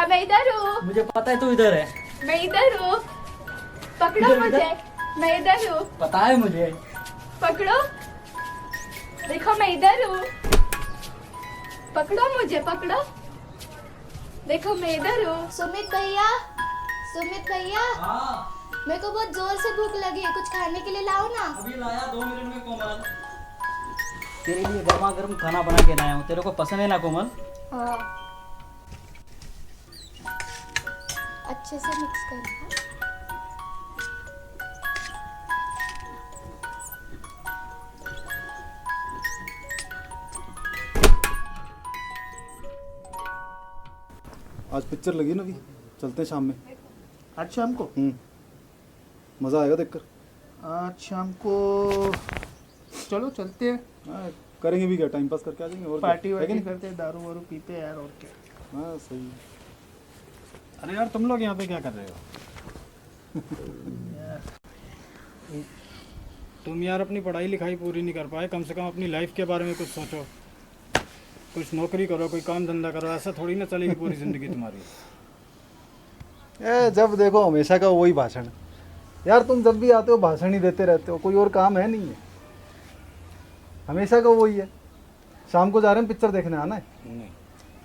मैं इधर हूँ। मुझे पता है तू इधर है। मैं इधर हूँ, पकड़ो मुझे। मैं इधर हूँ, पता है मुझे। पकड़ो। देखो मैं इधर हूँ, पकड़ो मुझे, पकड़ो। देखो मैं इधर हूँ। सुमित भैया, सुमित भैया, हाँ मेरे को बहुत जोर से भूख लगी है, कुछ खाने के लिए लाओ ना। अभी लाया 2 मिनट में कोमल। तेरे लिए गर्मा गर्म खाना बना के लाया हूँ, तेरे को पसंद है ना कोमल? हाँ, अच्छे से मिक्स करना। आज पिक्चर लगी ना अभी, चलते हैं शाम में। आज शाम को? मज़ा आएगा देखकर। आज शाम को चलो चलते हैं। हाँ, करेंगे भी क्या, टाइम पास करके आ जाएंगे और पार्टी क्या, है कि वार्टी नहीं? करते हैं, दारू वारू पीते हैं यार, और क्या। हाँ सही है। अरे यार तुम लोग यहाँ पे क्या कर रहे हो? तुम यार अपनी पढ़ाई लिखाई पूरी नहीं कर पाए, कम से कम अपनी लाइफ के बारे में कुछ सोचो। कुछ नौकरी करो, कोई काम धंधा करो, ऐसा थोड़ी ना चलेगी पूरी ज़िंदगी तुम्हारी। जब देखो हमेशा का वही भाषण। यार तुम जब भी आते हो भाषण ही देते रहते हो, कोई और काम है नहीं है, हमेशा का वही है। शाम को जा रहे हैं पिक्चर देखने, आना है? नहीं।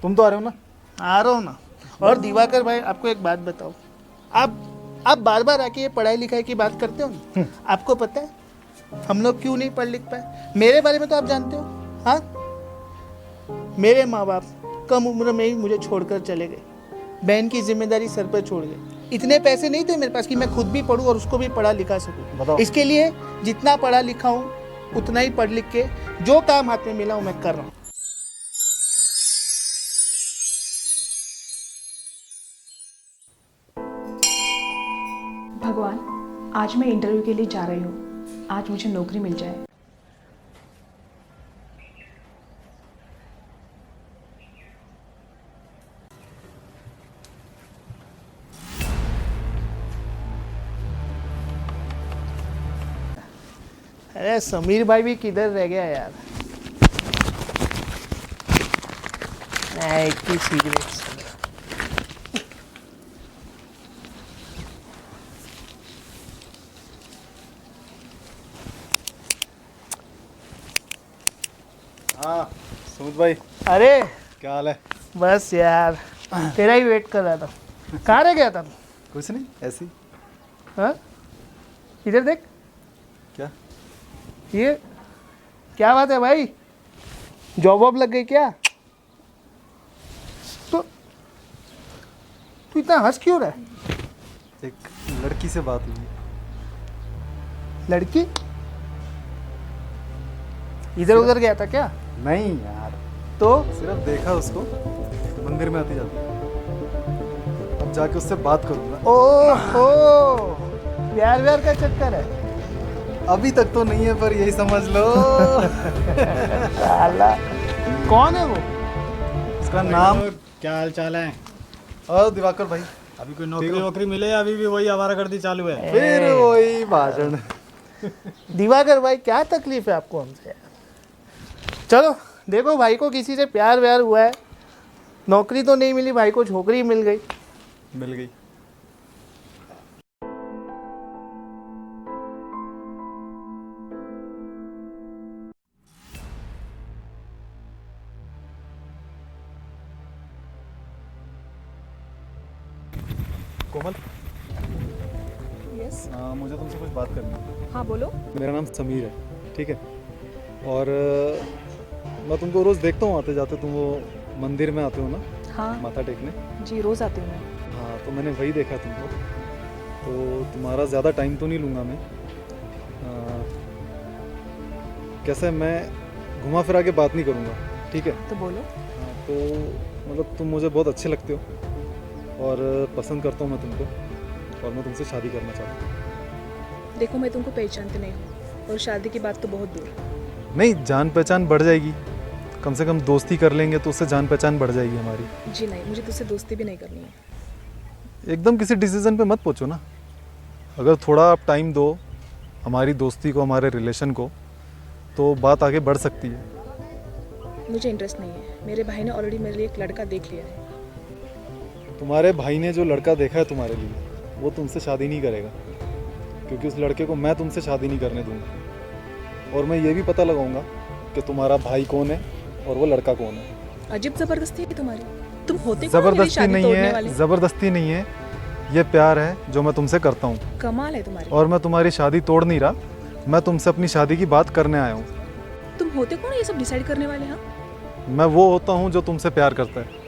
तुम तो आ रहे हो ना? आ रहा हूँ ना। और दिवाकर भाई, आपको एक बात बताओ, आप बार बार आके ये पढ़ाई लिखाई की बात करते हो ना, आपको पता है हम लोग क्यों नहीं पढ़ लिख पाए? मेरे बारे में तो आप जानते हो। हाँ, मेरे माँ बाप कम उम्र में ही मुझे छोड़कर चले गए, बहन की जिम्मेदारी सर पर छोड़ गए। इतने पैसे नहीं थे मेरे पास कि मैं खुद भी पढूं और उसको भी पढ़ा लिखा सकूं। बताओ। इसके लिए जितना पढ़ा लिखा हूँ उतना ही पढ़ लिख के जो काम हाथ में मिला हूँ मैं कर रहा हूँ। भगवान, आज मैं इंटरव्यू के लिए जा रही हूँ, आज मुझे नौकरी मिल जाए। अरे समीर भाई भी किधर रह गया यार? एक ही सिगरेट। हाँ सुमित भाई, अरे क्या हाल है? बस यार, तेरा ही वेट कर रहा था। कहाँ रह गया था? कुछ नहीं, ऐसी। हाँ, इधर देख। क्या? ये क्या बात है भाई, जॉब वॉब लग गई क्या? तो तू इतना हंस क्यों रहा है? एक लड़की से बात हुई। लड़की? इधर उधर गया था क्या? नहीं यार, तो सिर्फ देखा उसको, मंदिर में आती जाती। अब जाके उससे बात करूंगा। ओहो, प्यार व्यार का चक्कर है? अभी तक तो नहीं है, पर यही समझ लो। साला, कौन है वो? उसका नाम। क्या हाल चाल है? और दिवाकर भाई, अभी कोई नौकरी वोकरी मिले या अभी भी वही आवारागर्दी चालू है? फिर वही भाषण। दिवाकर भाई, क्या तकलीफ है आपको हमसे यार? चलो देखो, भाई को किसी से प्यार व्यार हुआ है, नौकरी तो नहीं मिली, भाई को छोकरी मिल गई। मिल गई। कोमल, यस। मुझे तुमसे कुछ बात करनी है। हाँ बोलो। मेरा नाम समीर है, ठीक है? और मैं तुमको रोज़ देखता हूँ आते जाते, तुम वो मंदिर में आते हो ना हाँ माथा टेकने। जी, रोज़ आती हूँ मैं। हाँ, तो मैंने वही देखा तुमको। तो तुम्हारा ज़्यादा टाइम तो नहीं लूँगा मैं। कैसे, मैं घुमा फिरा के बात नहीं करूँगा, ठीक है? तो बोलो। हाँ, तो मतलब तुम मुझे बहुत अच्छे लगते हो और पसंद करता हूँ मैं तुमको, और मैं तुमसे शादी करना चाहता हूँ। देखो, मैं तुमको पहचानती नहीं हूँ और शादी की बात तो बहुत दूर। नहीं, जान पहचान बढ़ जाएगी, कम से कम दोस्ती कर लेंगे तो उससे जान पहचान बढ़ जाएगी हमारी। जी नहीं, मुझे तुझसे दोस्ती भी नहीं करनी है। एकदम किसी डिसीजन पे मत पहुँचो ना। अगर थोड़ा आप टाइम दो हमारी दोस्ती को, हमारे रिलेशन को, तो बात आगे बढ़ सकती है। मुझे इंटरेस्ट नहीं है, मेरे भाई ने ऑलरेडी मेरे लिए एक लड़का देख लिया है। तुम्हारे भाई ने जो लड़का देखा है तुम्हारे लिए वो तुमसे शादी नहीं करेगा, क्योंकि उस लड़के को मैं तुमसे शादी नहीं करने दूंगा। और मैं ये भी पता लगाऊंगा कि तुम्हारा भाई कौन है और वो लड़का कौन है। अजीब जबरदस्ती है तुम्हारी। तुम होते कौन हो मेरी जबरदस्ती शादी नहीं तोड़ने है, वाले? जबरदस्ती नहीं है, ये प्यार है जो मैं तुमसे करता हूँ। कमाल है तुम्हारी। और मैं तुम्हारी शादी तोड़ नहीं रहा, मैं तुमसे अपनी शादी की बात करने आया हूँ। तुम होते कौन हो ये सब डिसाइड करने वाले? हाँ, मैं वो होता हूँ जो तुमसे प्यार करता है,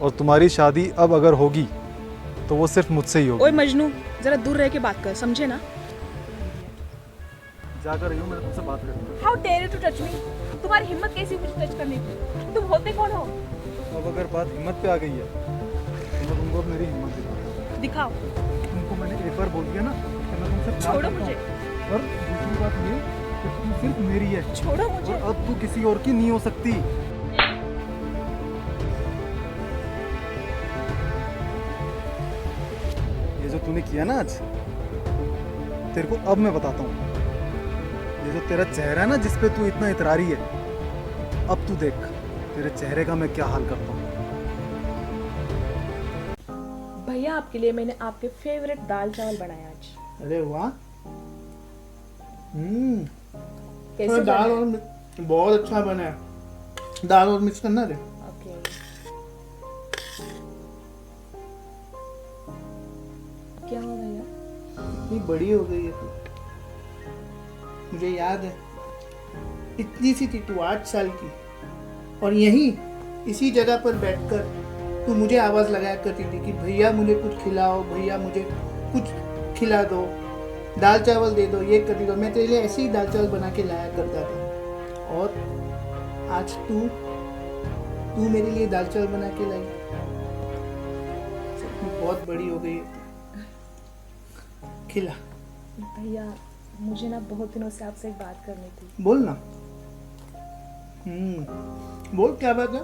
और तुम्हारी शादी अब अगर होगी तो वो सिर्फ मुझसे ही ओए होगी। मजनू, जरा दूर रह के बात कर, समझे ना? जाकर रही हूँ, मैं तुमसे बात करूँगा। How dare you to touch me? तुम्हारी हिम्मत कैसी हुई मुझे टच करने की? तुम होते कौन हो? अब अगर बात हिम्मत पे आ गई है तो मैं तुमको मेरी हिम्मत दिखाऊंगा। दिखाओ। तुमको मैंने एक बार बोल दिया ना कि मैं तुमसे प्यार छोड़ो करता मुझे। हूँ। और दूसरी बात ये कि तू सिर्फ मेरी है, छोड़ो मुझे। और अब तू किसी और की नहीं हो सकती। ये जो तूने किया ना आज, तेरे को अब मैं बताता हूँ। ये जो तेरा चेहरा है ना जिस पे तू इतना इतरारी है, अब तू देख तेरे चेहरे का मैं क्या हाल करता हूँ। भैया, आपके लिए मैंने आपके फेवरेट दाल चावल बनाया आज। अरे वाह। कैसे दाल बना? और मिर्च बहुत अच्छा बना है। दाल और मिक्स करना रे। ओके। क्या हुआ भैया? इतनी बड़ी हो गई है तू। मुझे याद है, इतनी सी थी तू 8 साल की, और यहीं इसी जगह पर बैठकर तू मुझे आवाज़ लगाया करती थी कि भैया मुझे कुछ खिलाओ, भैया मुझे कुछ खिला दो, दाल चावल दे दो, ये कर दो। मैं तेरे लिए ऐसे ही दाल चावल बना के लाया करता था, और आज तू मेरे लिए दाल चावल बना के लाई। सच में बहुत बड़ी हो गई है तू। खिला। भैया, मुझे ना बहुत दिनों से आपसे एक बात करनी थी। बोल ना। बोल, क्या बात है?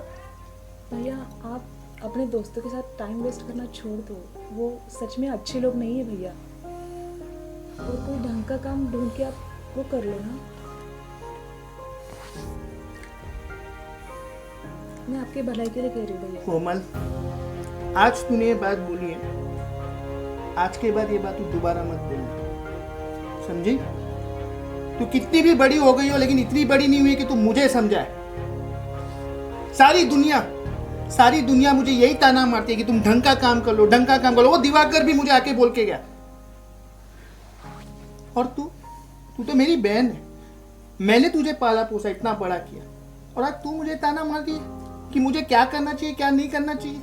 भैया, आप अपने दोस्तों के साथ टाइम वेस्ट करना छोड़ दो। वो सच में अच्छे लोग नहीं है भैया। और कोई ढंग का काम ढूंढ के आप वो कर लो ना। मैं आपके भलाई के लिए कह रही हूँ भैया। कोमल, आज तूने ये बात बोली है, आज के बाद ये बात तू दोबारा मत बोलना, समझी? तू कितनी भी बड़ी हो गई हो, लेकिन इतनी बड़ी नहीं हुई कि तू मुझे समझाए। सारी दुनिया मुझे यही ताना मारती है कि तुम ढंग का काम कर लो, ढंग का काम कर लो। वो दिवाकर भी मुझे आके बोल के गया। और तू तो मेरी बहन है, मैंने तुझे पाला पोसा, इतना बड़ा किया, और आज तू मुझे ताना मारती है कि मुझे क्या करना चाहिए, क्या नहीं करना चाहिए।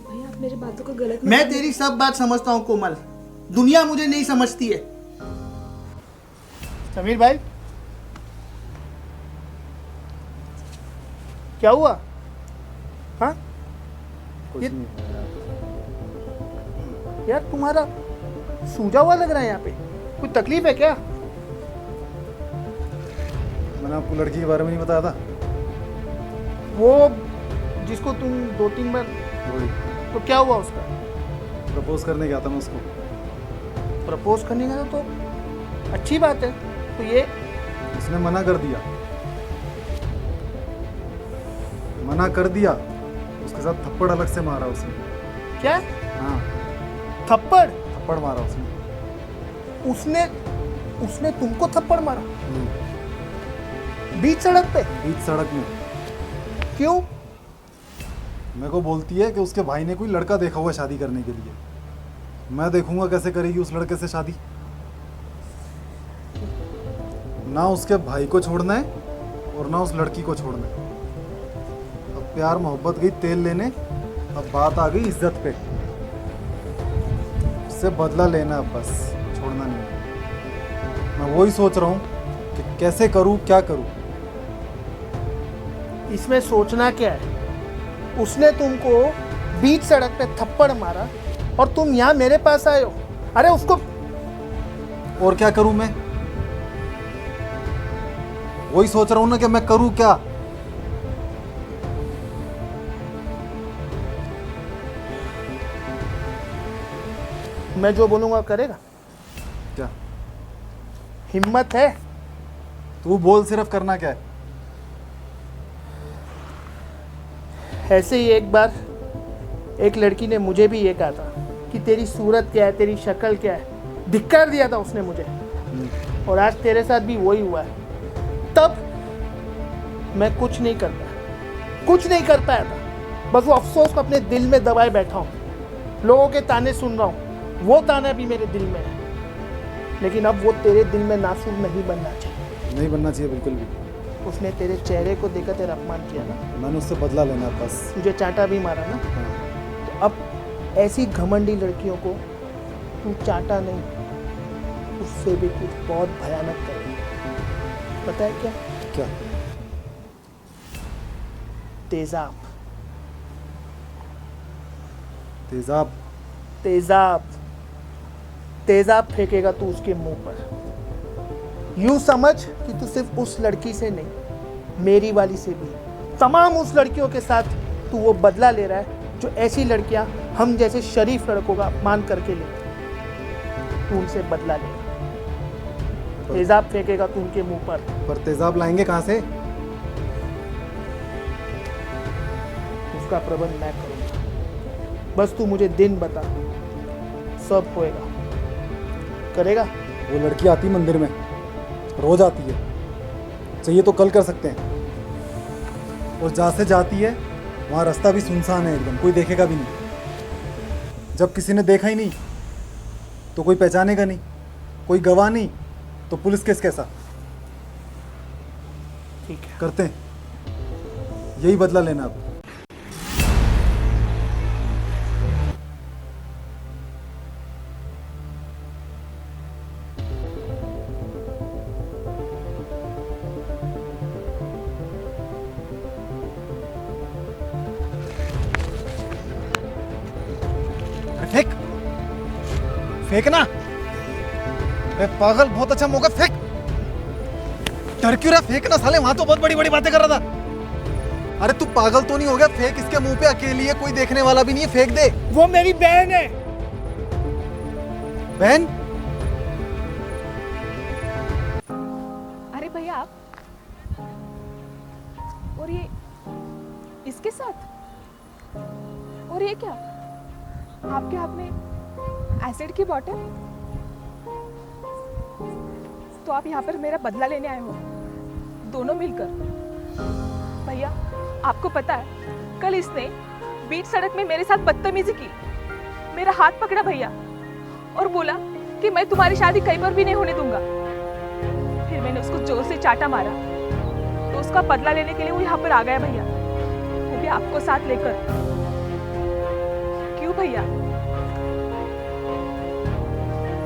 भैया, आप मेरी बातों को गलत मत मैं समझिए। तेरी सब बात समझता हूँ कोमल, दुनिया मुझे नहीं समझती है। समीर भाई, क्या हुआ? हाँ कुछ ये- नहीं। यार, तुम्हारा सूजा हुआ लग रहा है यहाँ पे। कोई तकलीफ है क्या? मैंने आपको लड़की के बारे में नहीं बताया था? वो जिसको तुम 2-3 बार, वही तो क्या हुआ उसका? प्रपोज करने गया था मैं उसको। प्रपोज करने का तो अच्छी बात है। तो ये उसने मना कर दिया, मना कर दिया। उसके साथ थप्पड़ अलग से मारा उसने। क्या? हाँ, थप्पड़? थप्पड़ मारा उसने। उसने तुमको थप्पड़ मारा बीच सड़क पे? बीच सड़क में। क्यों? मेरे को बोलती है कि उसके भाई ने कोई लड़का देखा हुआ है शादी करने के लिए। मैं देखूंगा कैसे करेगी उस लड़के से शादी। ना उसके भाई को छोड़ना है और ना उस लड़की को छोड़ना है। अब प्यार मोहब्बत गई तेल लेने, अब बात आ गई इज्जत पे। उससे बदला लेना अब, बस छोड़ना नहीं है। मैं वही सोच रहा हूँ कि कैसे करूँ, क्या करूँ। इसमें सोचना क्या है? उसने तुमको बीच सड़क पे थप्पड़ मारा और तुम यहाँ मेरे पास आए हो। अरे उसको और क्या करूँ मैं? वही सोच रहा हूँ ना कि मैं करूँ क्या। मैं जो बोलूंगा करेगा? क्या हिम्मत है? तू बोल, सिर्फ करना क्या है? ऐसे ही एक बार एक लड़की ने मुझे भी ये कहा था कि तेरी सूरत क्या है, तेरी शक्ल क्या है, धिक्कार दिया था उसने मुझे। और आज तेरे साथ भी वही हुआ है। तब मैं कुछ नहीं कर पाया था। बस वो अफसोस को अपने दिल में दबाए बैठा हूँ। लोगों के ताने सुन रहा हूँ, वो ताना भी मेरे दिल में है, लेकिन अब वो तेरे दिल में नासूर नहीं बनना चाहिए। नहीं बनना चाहिए बिल्कुल भी। उसने तेरे चेहरे को देखकर तेरा अपमान किया ना, मैंने उससे बदला लेना है बस। तुझे चाटा भी मारा ना, तो अब ऐसी घमंडी लड़कियों को तू चाटा नहीं, उससे भी कुछ बहुत भयानक करेगा। पता है क्या? क्या? तेजाब। तेजाब? तेजाब तेजाब फेंकेगा तू उसके मुंह पर। यूं समझ कि तू सिर्फ उस लड़की से नहीं, मेरी वाली से भी, तमाम उस लड़कियों के साथ तू वो बदला ले रहा है जो ऐसी लड़कियां हम जैसे शरीफ लड़कों का अपमान करके लेती। तू उनसे बदला लेगा, तेजाब फेंकेगा तू उनके मुंह पर तेजाब लाएंगे कहाँ से? उसका प्रबंध मैं करूंगा। बस तू मुझे दिन बता, सब होएगा। करेगा? वो लड़की आती मंदिर में, रोज आती है, चाहिए तो कल कर सकते हैं। और जहाँ से जाती है वहाँ रास्ता भी सुनसान है एकदम, कोई देखेगा भी नहीं। जब किसी ने देखा ही नहीं तो कोई पहचानेगा नहीं, कोई गवाह नहीं तो पुलिस केस कैसा? ठीक है, करते हैं, यही बदला लेना अब। फेंक, फेंकना। अरे पागल, बहुत अच्छा मौका, फेंक। डर क्यों रहा? फेंकना साले, वहां तो बहुत बड़ी बड़ी बातें कर रहा था। अरे तू पागल तो नहीं हो गया? फेंक, इसके मुंह पे अकेली है, कोई देखने वाला भी नहीं है, फेंक दे। वो मेरी बहन है। बहन? अरे भैया आप, और ये इसके साथ, और ये क्या आपके हाथ में एसिड की बोतल? तो आप यहाँ पर मेरा बदला लेने आए हो, दोनों मिलकर? भैया आपको पता है कल इसने बीच सड़क में मेरे साथ बदतमीजी की, मेरा हाथ पकड़ा भैया और बोला कि मैं तुम्हारी शादी कहीं पर भी नहीं होने दूंगा। फिर मैंने उसको जोर से चाटा मारा तो उसका बदला लेने के लिए वो यहाँ पर आ गया भैया, वो भी आपको साथ लेकर। क्यों भैया?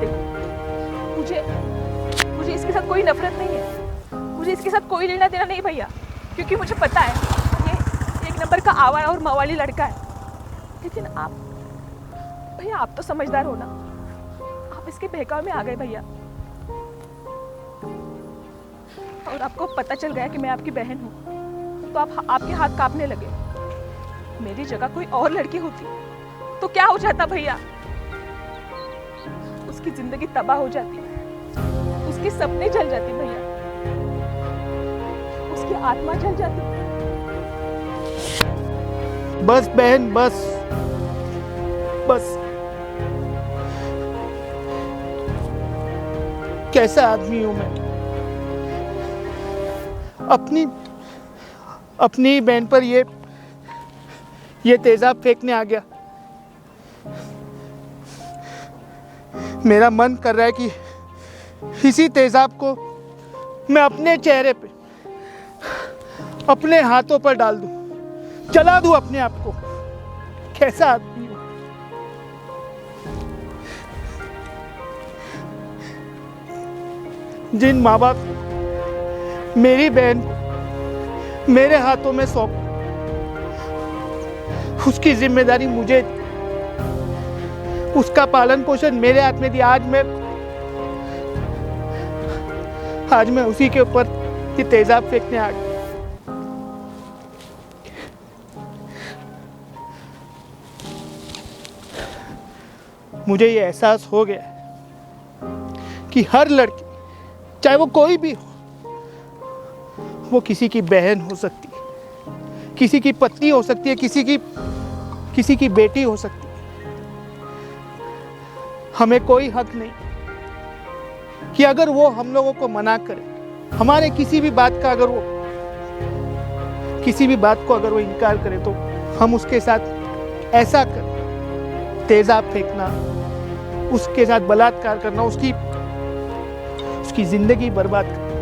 देखो मुझे इसके साथ कोई नफरत नहीं है, मुझे इसके साथ कोई लेना देना नहीं भैया, क्योंकि मुझे पता है ये एक नंबर का आवारा और मवाली लड़का है। लेकिन आप भैया, आप तो समझदार हो ना, आप इसके बहकाव में आ गए भैया, और आपको पता चल गया कि मैं आपकी बहन हूँ तो आपके हाथ कांपने लगे। मेरी जगह कोई और लड़की होती तो क्या हो जाता भैया? उसकी जिंदगी तबाह हो जाती, उसके सपने जल जाते भैया, उसकी आत्मा जल जाती। बस बहन, बस बस। कैसा आदमी हूं मैं? अपनी बहन पर ये तेजाब फेंकने आ गया। मेरा मन कर रहा है कि इसी तेजाब को मैं अपने चेहरे पे, अपने हाथों पर डाल दूं, जला दूं अपने आप को। कैसा आदमी हूं? जिन माँ बाप मेरी बहन मेरे हाथों में सौंप, उसकी जिम्मेदारी मुझे, उसका पालन पोषण मेरे हाथ में दिया। आज मैं उसी के ऊपर ये तेजाब फेंकने आ गया। मुझे ये एहसास हो गया कि हर लड़की, चाहे वो कोई भी हो, वो किसी की बहन हो सकती है, किसी की पत्नी हो सकती है, किसी की किसी की बेटी हो सकती है। हमें कोई हक नहीं कि अगर वो हम लोगों को मना करे, हमारे किसी भी बात का अगर वो किसी भी बात को अगर वो इनकार करे तो हम उसके साथ ऐसा कर तेजाब फेंकना, उसके साथ बलात्कार करना, उसकी जिंदगी बर्बाद करना,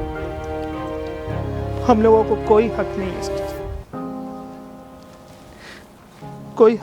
हम लोगों को कोई हक नहीं है इस चीज, कोई